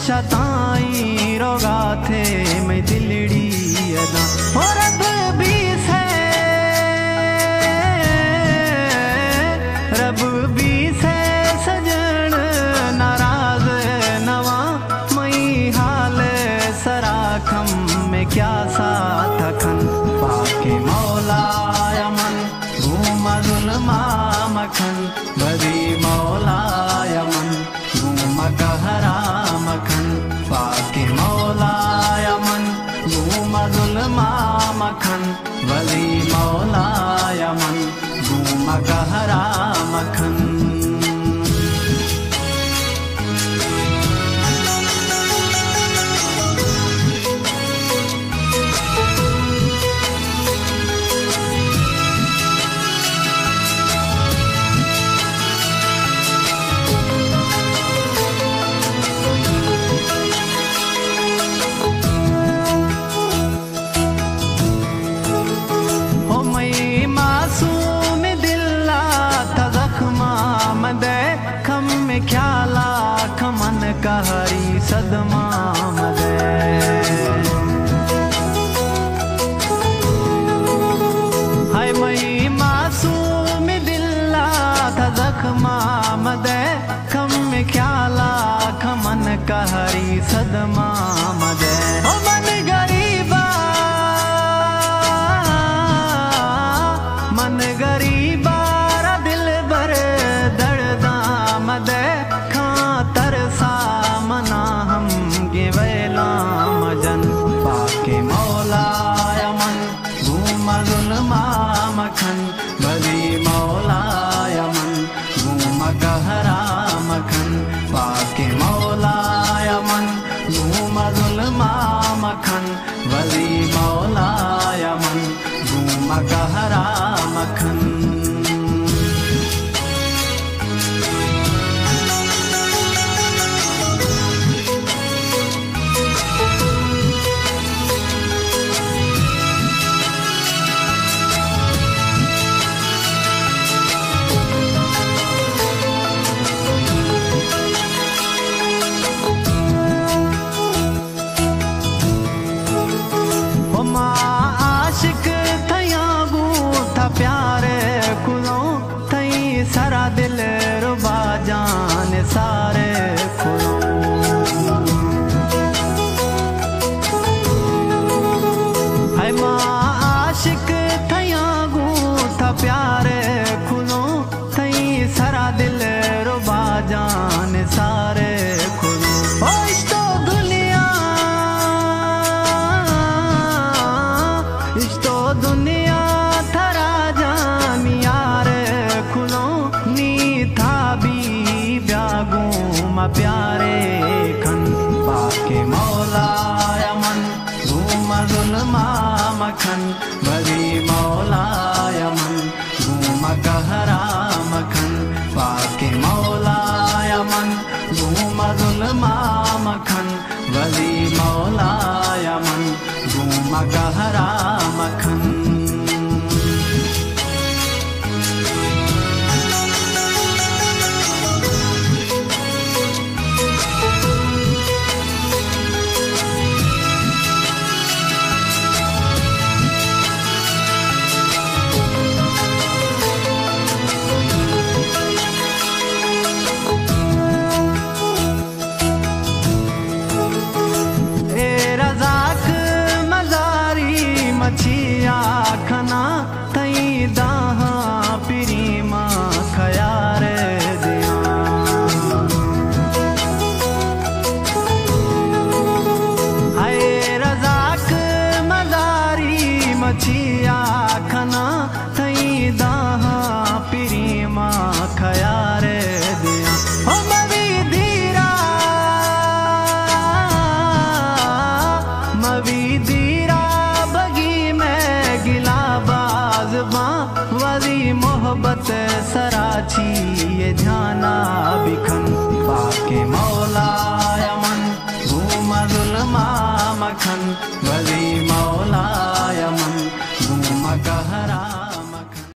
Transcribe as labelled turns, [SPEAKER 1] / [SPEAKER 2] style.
[SPEAKER 1] शताई रोगा थे मैं दिलड़ी अदा हो रब भी से रब भी से सजन नाराज नवा मई हाल सराखम में क्या साथ खन पाके मौला यमन घूमा जुल्मा मखन बदी मौला यमन घूमा कहरा मखन पाके मौला यमन घूमा जुल्मा मखन बदी मौला यमन घूमा कहरा मखन। ख्याला खमन कहरी सदमा मदे हाय मई मासूम दिल्ला था जख्मा मदे खम में ख्याला खमन कहरी सदमा मदे ओ मन गरीबा मन गरीबा दिल भर दर्दा मदे तरसा मना हम गिवेला मजन पाके मौला यमन घूमा जुल्मा मखन बदी मौला यमन घूमा कहरा मखन पाके मौला यमन घूमा जुल्मा मखन बदी मौला यमन घूमा कहरा मखन। प्यारे खुदों थई सारा दिल रुबा जान सारे खुदों है माँ आशिक थया गूथा प्यारे खुदों थई सारा दिल रुबा जान सारे खुदों ओ इश्तो दुनिया इश्तो दुनिया प्यारे खन पाके मौला यमन घूमा जुल्मा मखन बदी मौला यमन घूमा कहरा मखन पाके मौला यमन घूमा जुल्मा मखन बदी मौला यमन घूमा कहरा मखन। खना तई दाहा पिरी माँ खयार दिया हाय रजाक मजारी मछिया खना तई दाहा पिरी माँ खयार दिया हो मवी धीरा मवी धीरा वजी मोहब्बत सराची ये ध्याना बिखन पाके मौला यमन घूमा जुल्मा मखन वजी मौला यमन घूमा कहरा।